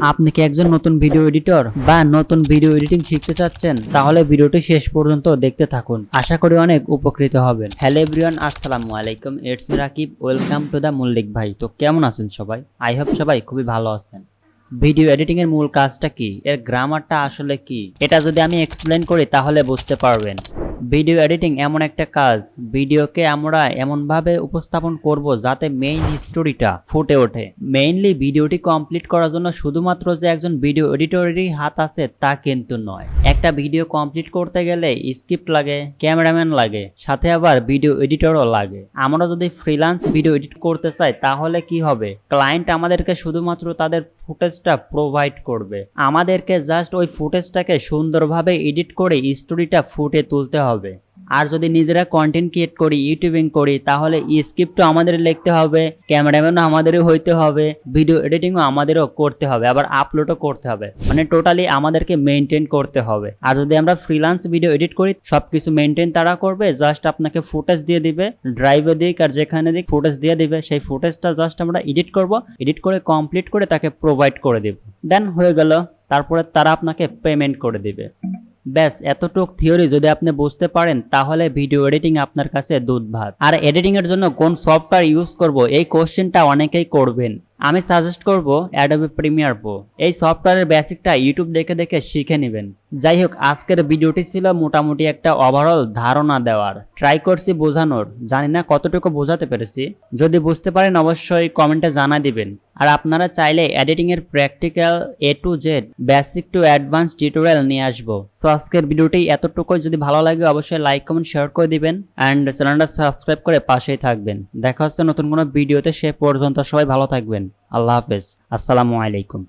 আপনি কি একজন নতুন ভিডিও এডিটর বা নতুন ভিডিও এডিটিং শিখতে চাচ্ছেন? তাহলে ভিডিওটি শেষ পর্যন্ত দেখতে থাকুন, আশা করি অনেক উপকৃত হবেন। হ্যালো এভরিওয়ান, আসসালামু আলাইকুম, it's me Rakib, welcome to the Mallick Bhai. তো কেমন আছেন সবাই? আই হোপ সবাই খুবই ভালো আছেন। ভিডিও এডিটিং এর মূল কাজটা কি, এর গ্রামারটা আসলে কি, এটা যদি আমি এক্সপ্লেন করি তাহলে বুঝতে পারবেন। ভিডিও এডিটিং এমন একটা কাজ, ভিডিওকে আমরা এমনভাবে উপস্থাপন করব যাতে মেইন স্টোরিটা ফুটে ওঠে। মেইনলি ভিডিওটি কমপ্লিট করার জন্য শুধুমাত্র যে একজন ভিডিও এডিটরেরই হাত আছে তা কিন্তু নয়। একটা ভিডিও কমপ্লিট করতে গেলে স্ক্রিপ্ট লাগে, ক্যামেরাম্যান লাগে, সাথে আবার ভিডিও এডিটরও লাগে। আমরা যদি ফ্রিল্যান্স ভিডিও এডিট করতে চাই তাহলে কি হবে? ক্লায়েন্ট আমাদেরকে শুধুমাত্র তাদের ফুটেজটা প্রোভাইড করবে, আমাদেরকে জাস্ট ওই ফুটেজটাকে সুন্দরভাবে এডিট করে স্টোরিটা ফুটে তুলতে হবে। আর যদি নিজেরা কন্টেন্ট ক্রিয়েট করি, ইউটিউবিং করি, তাহলে স্ক্রিপ্টও আমাদের লিখতে হবে, ক্যামেরাম্যানও আমাদেরও হইতে হবে, ভিডিও এডিটিংও আমাদেরও করতে হবে, আবার আপলোডও করতে হবে। মানে টোটালি আমাদেরকে মেনটেন করতে হবে। আর যদি আমরা ফ্রিল্যান্স ভিডিও এডিট করি, সবকিছু মেনটেন তারা করবে, জাস্ট আপনাকে ফুটেজ দিয়ে দিবে, ড্রাইভে দিক আর যেখানে দিক ফুটেজ দিয়ে দিবে, সেই ফুটেজটা জাস্ট আমরা এডিট করব, এডিট করে কমপ্লিট করে তাকে প্রোভাইড করে দিব, দেন হয়ে গেল। তারপরে তারা আপনাকে পেমেন্ট করে দিবে। ব্যাস, এতটুক থিওরি যদি আপনি বুঝতে পারেন তাহলে ভিডিও এডিটিং আপনার কাছে দুধ ভাত। আর এডিটিং এর জন্য কোন সফটওয়্যার ইউজ করব, এই কোশ্চেনটা অনেকেই করবেন। আমি সাজেস্ট করব অ্যাডোবি প্রিমিয়ার প্রো। এই সফটওয়্যারের বেসিকটা ইউটিউব দেখে দেখে শিখে নেবেন। যাই হোক, আজকের ভিডিওটি ছিল মোটামুটি একটা ওভারঅল ধারণা দেওয়ার, ট্রাই করছি বোঝানোর, জানি না কতটুকু বোঝাতে পেরেছি। যদি বুঝতে পারেন অবশ্যই কমেন্টে জানা দিবেন। আর আপনারা চাইলে এডিটিং এর practical A to Z, basic to advance tutorial নিয়ে আসবো। সো আজকের ভিডিওটি এতটুকুই। যদি ভালো লাগে অবশ্যই লাইক কমেন্ট শেয়ার করে দিবেন অ্যান্ড চ্যানেলটা সাবস্ক্রাইব করে পাশেই থাকবেন। দেখা হচ্ছে নতুন কোনো ভিডিওতে, সে পর্যন্ত সবাই ভালো থাকবেন। আল্লাহ হাফেজ, আসসালামু আলাইকুম।